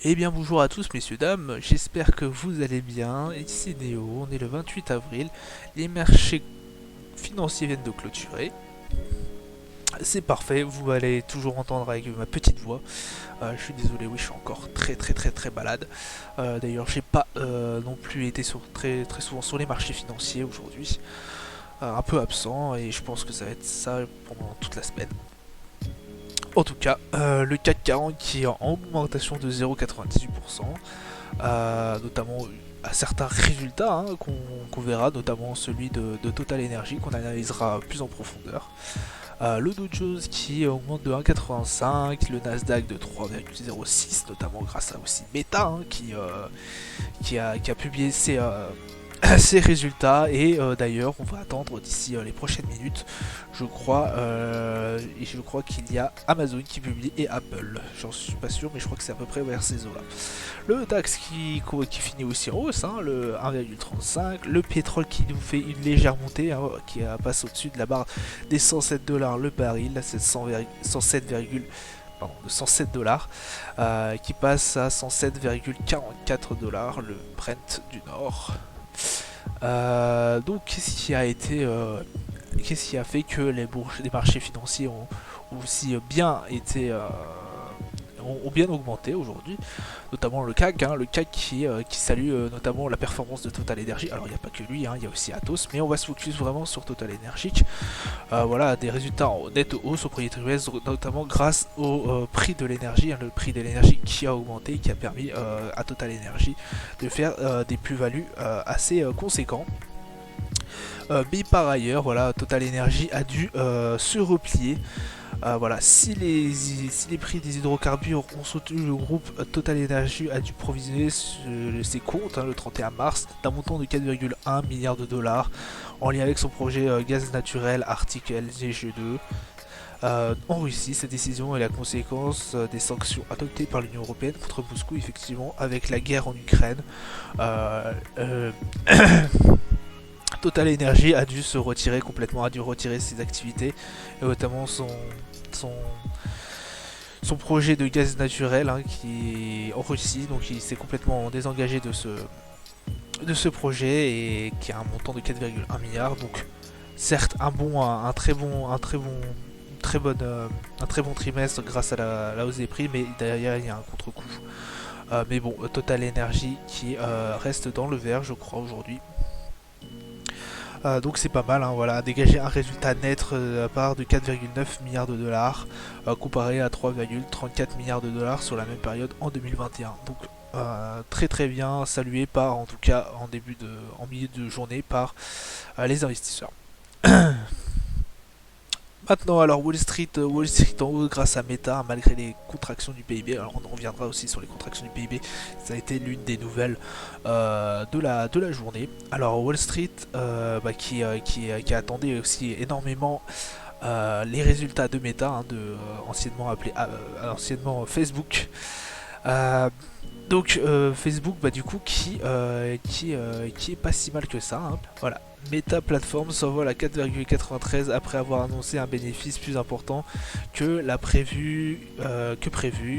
Eh bien bonjour à tous messieurs dames, j'espère que vous allez bien. Ici Néo, on est le 28 avril, les marchés financiers viennent de clôturer. C'est parfait, vous allez toujours entendre avec ma petite voix. Je suis désolé, oui je suis encore très malade. D'ailleurs j'ai pas non plus été très souvent sur les marchés financiers aujourd'hui. Un peu absent et je pense que ça va être ça pendant toute la semaine. En tout cas, le CAC 40 qui est en augmentation de 0,98%. Notamment à certains résultats qu'on verra, notamment celui de Total Energy qu'on analysera plus en profondeur. Le Dow Jones qui augmente de 1,85, le Nasdaq de 3,06, notamment grâce à aussi Meta qui a publié ses résultats et d'ailleurs on va attendre d'ici les prochaines minutes je crois qu'il y a Amazon qui publie et Apple, j'en suis pas sûr mais je crois que c'est à peu près vers ces eaux là. Le DAX qui finit aussi en hausse, le 1,35, le pétrole qui nous fait une légère montée, qui passe au-dessus de la barre des 107 dollars le baril, là c'est 107 dollars, qui passe à 107,44 dollars le Brent du Nord. Donc qu'est-ce qui a fait que les marchés financiers ont aussi bien été ont bien augmenté aujourd'hui, notamment le CAC, le CAC qui salue notamment la performance de Total Energy. Alors il n'y a pas que lui, il y a aussi Atos, mais on va se focus vraiment sur Total Energy. Voilà, des résultats en nette hausse au premier trimestre, notamment grâce au prix de l'énergie, le prix de l'énergie qui a augmenté et qui a permis à Total Energy de faire des plus-values assez conséquents. Mais par ailleurs, voilà, Total Energy a dû se replier. Voilà, si les prix des hydrocarbures ont soutenu, le groupe Total Energy a dû provisionner ses comptes le 31 mars d'un montant de 4,1 milliards de dollars en lien avec son projet gaz naturel Arctic LNG 2. En Russie, cette décision est la conséquence des sanctions adoptées par l'Union Européenne contre Moscou, effectivement, avec la guerre en Ukraine. Euh, euh, Total Energy a dû se retirer complètement, a dû retirer ses activités, et notamment son, son projet de gaz naturel qui est en Russie, donc il s'est complètement désengagé de ce projet et qui a un montant de 4,1 milliards. Donc certes un très bon trimestre grâce à la hausse des prix, mais derrière il y a un contre-coup. Mais bon, Total Energy qui reste dans le vert, je crois, aujourd'hui. Donc c'est pas mal, voilà, dégager un résultat net à part de 4,9 milliards de dollars comparé à 3,34 milliards de dollars sur la même période en 2021. Donc très bien, salué par, en tout cas en milieu de journée, par les investisseurs. Maintenant, alors Wall Street en haut grâce à Meta, malgré les contractions du PIB. Alors on en reviendra aussi sur les contractions du PIB. Ça a été l'une des nouvelles de la journée. Alors Wall Street, qui attendait aussi énormément les résultats de Meta, anciennement Facebook. Euh, donc Facebook, du coup, qui est pas si mal que ça. Voilà. Meta Platforms s'envole à 4,93 après avoir annoncé un bénéfice plus important que prévu,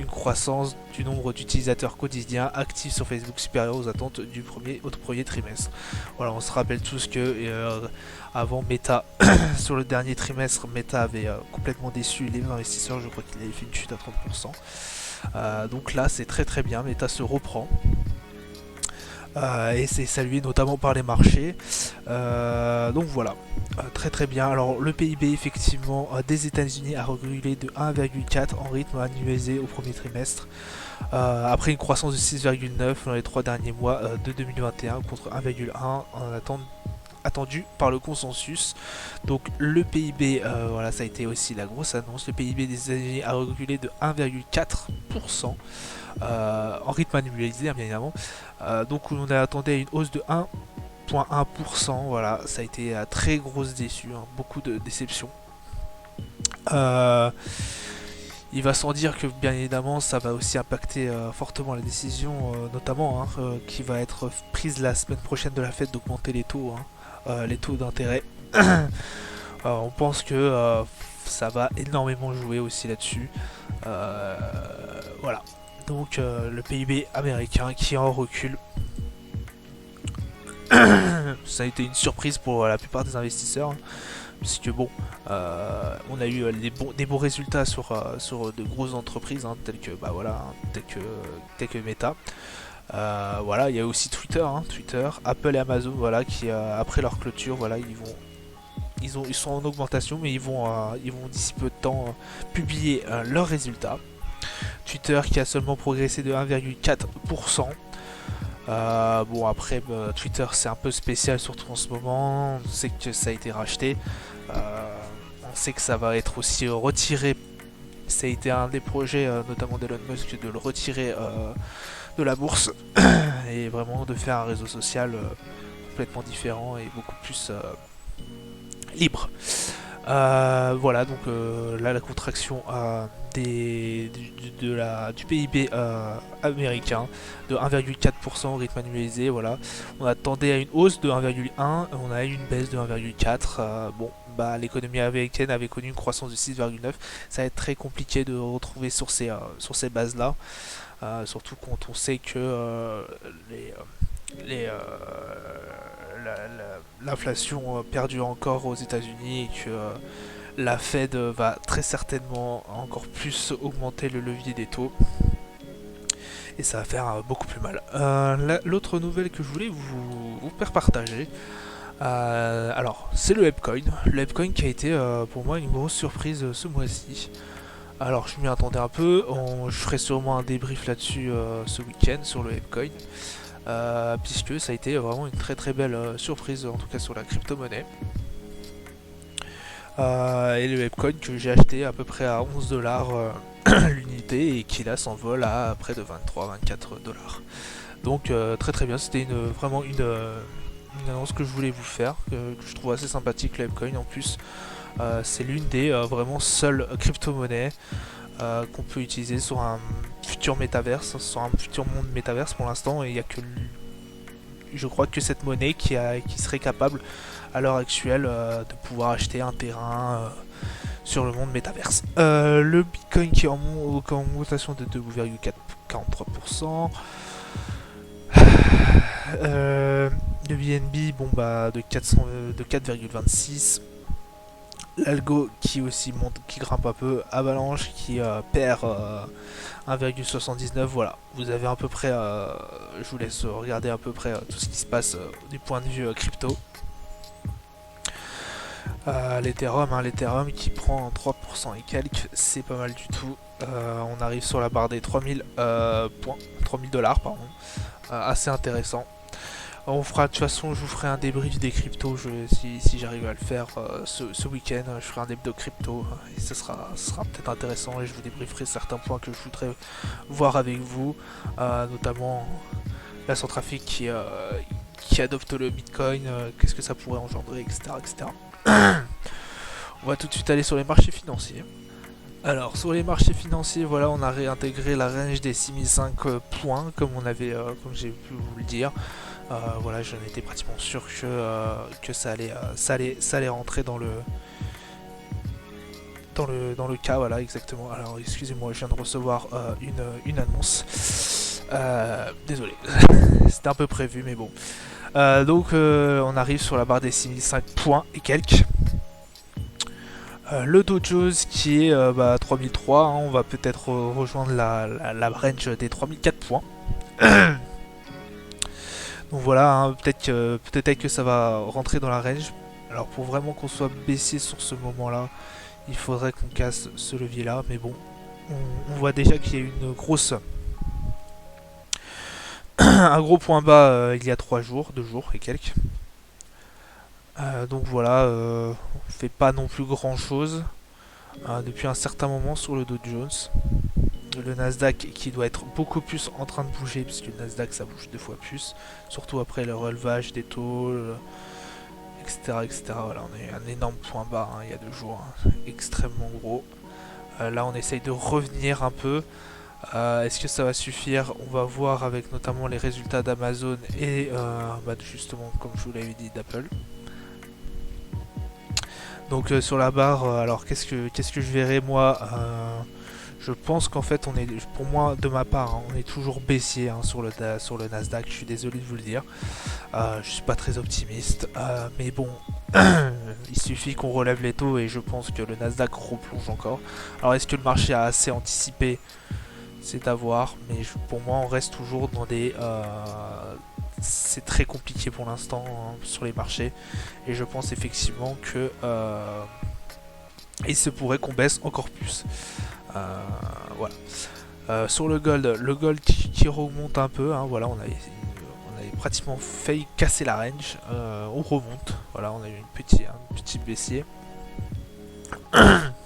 une croissance du nombre d'utilisateurs quotidiens actifs sur Facebook supérieure aux attentes au premier trimestre. Voilà, on se rappelle tous que avant Meta, sur le dernier trimestre, Meta avait complètement déçu les investisseurs, je crois qu'il avait fait une chute à 30%. Donc là c'est très bien, Meta se reprend. Et c'est salué notamment par les marchés. Donc voilà, très bien. Alors le PIB effectivement des États-Unis a reculé de 1,4 en rythme annualisé au premier trimestre, après une croissance de 6,9 dans les 3 derniers mois de 2021 contre 1,1 en attente attendu par le consensus. Donc le PIB, voilà, ça a été aussi la grosse annonce. Le PIB des États-Unis a reculé de 1,4% en rythme annualisé, bien évidemment. Donc on attendait une hausse de 1,1%. Voilà, ça a été très grosse déçue, beaucoup de déceptions. Il va sans dire que bien évidemment ça va aussi impacter fortement la décision, notamment qui va être prise la semaine prochaine de la Fed d'augmenter les taux d'intérêt. On pense que ça va énormément jouer aussi là-dessus. Voilà. Donc le PIB américain qui en recule. Ça a été une surprise pour la plupart des investisseurs, hein, puisque bon, on a eu des bons résultats sur de grosses entreprises, hein, telles que bah voilà, hein, telles que Meta. Voilà, il y a aussi Twitter, hein, Twitter, Apple et Amazon, voilà, qui après leur clôture, voilà, ils sont en augmentation, mais ils vont d'ici peu de temps publier leurs résultats. Twitter qui a seulement progressé de 1,4%. Bon après Twitter c'est un peu spécial surtout en ce moment, on sait que ça a été racheté, on sait que ça va être aussi retiré, ça a été un des projets notamment d'Elon Musk de le retirer de la bourse et vraiment de faire un réseau social complètement différent et beaucoup plus libre. Voilà, donc là la contraction du PIB américain de 1,4% au rythme annualisé. Voilà, on attendait à une hausse de 1,1, on a eu une baisse de 1,4. Bon, bah l'économie américaine avait connu une croissance de 6,9. Ça va être très compliqué de retrouver sur ces bases là, surtout quand on sait que les l'inflation perdure encore aux États-Unis et que la Fed va très certainement encore plus augmenter le levier des taux. Et ça va faire beaucoup plus mal. L'autre nouvelle que je voulais vous faire partager, alors c'est le Hepcoin. Le Hepcoin qui a été pour moi une grosse surprise ce mois-ci. Alors je m'y attendais un peu, je ferai sûrement un débrief là-dessus ce week-end sur le Hepcoin. Puisque ça a été vraiment une très belle surprise, en tout cas sur la crypto-monnaie. Et le Hepcoin que j'ai acheté à peu près à 11 dollars l'unité et qui là s'envole à près de 23-24 dollars. Donc très bien, c'était vraiment une annonce que je voulais vous faire, que je trouve assez sympathique le Hepcoin. En plus, c'est l'une des vraiment seules crypto-monnaies qu'on peut utiliser sur un futur métaverse, sur un futur monde métaverse pour l'instant, et il y a que je crois que cette monnaie qui serait capable à l'heure actuelle de pouvoir acheter un terrain sur le monde métaverse. Le Bitcoin qui est en augmentation de 2,43%. Le BNB bon bah de 4,26. L'algo qui aussi monte, qui grimpe un peu, Avalanche qui perd 1,79. Voilà, vous avez à peu près, je vous laisse regarder à peu près tout ce qui se passe du point de vue crypto. L'Ethereum qui prend 3% et quelques, c'est pas mal du tout. On arrive sur la barre des 3000 points, 3000 dollars pardon, assez intéressant. On fera, de toute façon, je vous ferai un débrief des cryptos si j'arrive à le faire ce week-end. Je ferai un débrief de crypto et ce sera peut-être intéressant et je vous débrieferai certains points que je voudrais voir avec vous, notamment la Centrafrique qui adopte le Bitcoin, qu'est-ce que ça pourrait engendrer, etc. On va tout de suite aller sur les marchés financiers. Alors sur les marchés financiers, voilà, on a réintégré la range des 6005 points comme j'ai pu vous le dire. Voilà, j'en étais pratiquement sûr que ça allait rentrer dans le cas, voilà, exactement. Alors excusez-moi, je viens de recevoir une annonce. Désolé, c'était un peu prévu, mais bon. Donc on arrive sur la barre des 6005 points et quelques. Le Dow Jones qui est 3003, hein, on va peut-être rejoindre la range des 3004 points. Donc voilà, hein, peut-être que ça va rentrer dans la range. Alors pour vraiment qu'on soit baissé sur ce moment-là, il faudrait qu'on casse ce levier-là. Mais bon, on voit déjà qu'il y a une grosse... un gros point bas il y a 2 jours et quelques. Donc voilà, on fait pas non plus grand-chose depuis un certain moment sur le Dow Jones. Le Nasdaq qui doit être beaucoup plus en train de bouger, puisque le Nasdaq ça bouge 2 fois plus, surtout après le relevage des taux, etc. Voilà, on a eu un énorme point bas il y a 2 jours, extrêmement gros. Là on essaye de revenir un peu. Est-ce que ça va suffire? On va voir avec notamment les résultats d'Amazon et justement, comme je vous l'avais dit, d'Apple. Donc sur la barre, alors qu'est-ce que je verrai moi? Je pense qu'en fait, on est, pour moi, de ma part, hein, on est toujours baissier hein, sur le Nasdaq. Je suis désolé de vous le dire. Je suis pas très optimiste, mais bon, il suffit qu'on relève les taux et je pense que le Nasdaq replonge encore. Alors, est-ce que le marché a assez anticipé? C'est à voir, mais pour moi, on reste toujours dans des. C'est très compliqué pour l'instant hein, sur les marchés, et je pense effectivement que il se pourrait qu'on baisse encore plus. Voilà. Sur le gold qui remonte un peu, hein, voilà, on a pratiquement failli casser la range, on remonte, voilà, on a eu un petit baissier,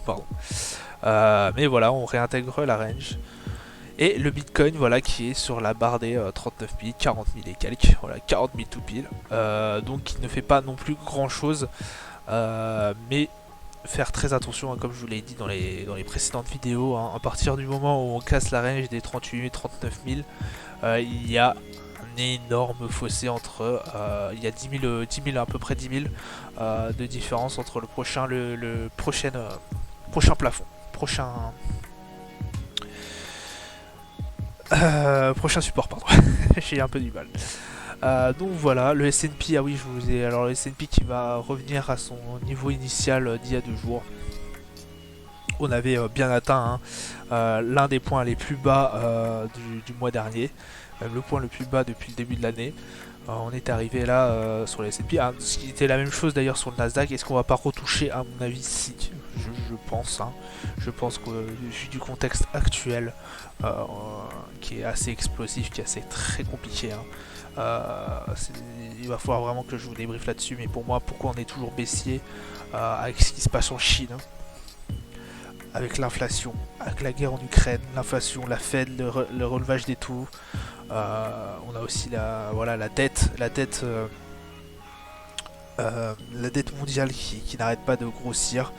pardon. Mais voilà, on réintègre la range. Et le Bitcoin, voilà, qui est sur la barre des 39 000, 40 000 et quelques, voilà, 40 000 tout pile. Donc il ne fait pas non plus grand chose, mais faire très attention, hein, comme je vous l'ai dit dans les précédentes vidéos, hein, à partir du moment où on casse la range des 38 000, 39 000, il y a un énorme fossé entre, il y a 10 000, à peu près 10 000 de différence entre le prochain plafond, prochain support, pardon. J'ai un peu du mal. Donc voilà, le S&P, ah oui, je vous ai. Alors le S&P qui va revenir à son niveau initial d'il y a 2 jours. On avait bien atteint hein, l'un des points les plus bas du mois dernier, même le point le plus bas depuis le début de l'année. On est arrivé là sur le S&P, hein, ce qui était la même chose d'ailleurs sur le Nasdaq. Est-ce qu'on va pas retoucher? À mon avis, si. Je pense. Hein. Je pense que vu du contexte actuel, qui est assez explosif, qui est assez très compliqué. Hein, il va falloir vraiment que je vous débriefe là-dessus. Mais pour moi, pourquoi on est toujours baissier avec ce qui se passe en Chine, hein, avec l'inflation, avec la guerre en Ukraine, l'inflation, la Fed, le relevage des taux. On a aussi la dette mondiale qui n'arrête pas de grossir.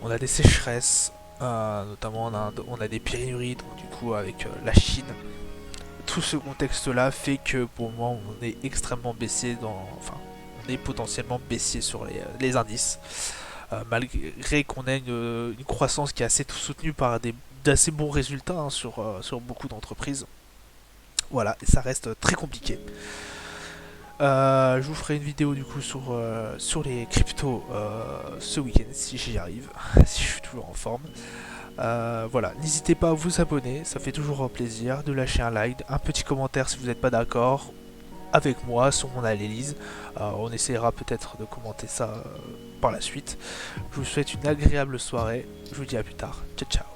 On a des sécheresses, notamment en Inde, on a des pénuries, donc du coup avec la Chine. Tout ce contexte-là fait que pour moi on est extrêmement baissier enfin, on est potentiellement baissier sur les indices. Malgré qu'on ait une croissance qui est assez soutenue par d'assez bons résultats hein, sur beaucoup d'entreprises. Voilà, et ça reste très compliqué. Je vous ferai une vidéo du coup sur les cryptos ce week-end si j'y arrive, si je suis toujours en forme. Voilà, n'hésitez pas à vous abonner, ça fait toujours un plaisir, de lâcher un like, un petit commentaire si vous n'êtes pas d'accord avec moi sur mon analyse. On essaiera peut-être de commenter ça par la suite. Je vous souhaite une agréable soirée, je vous dis à plus tard, ciao ciao.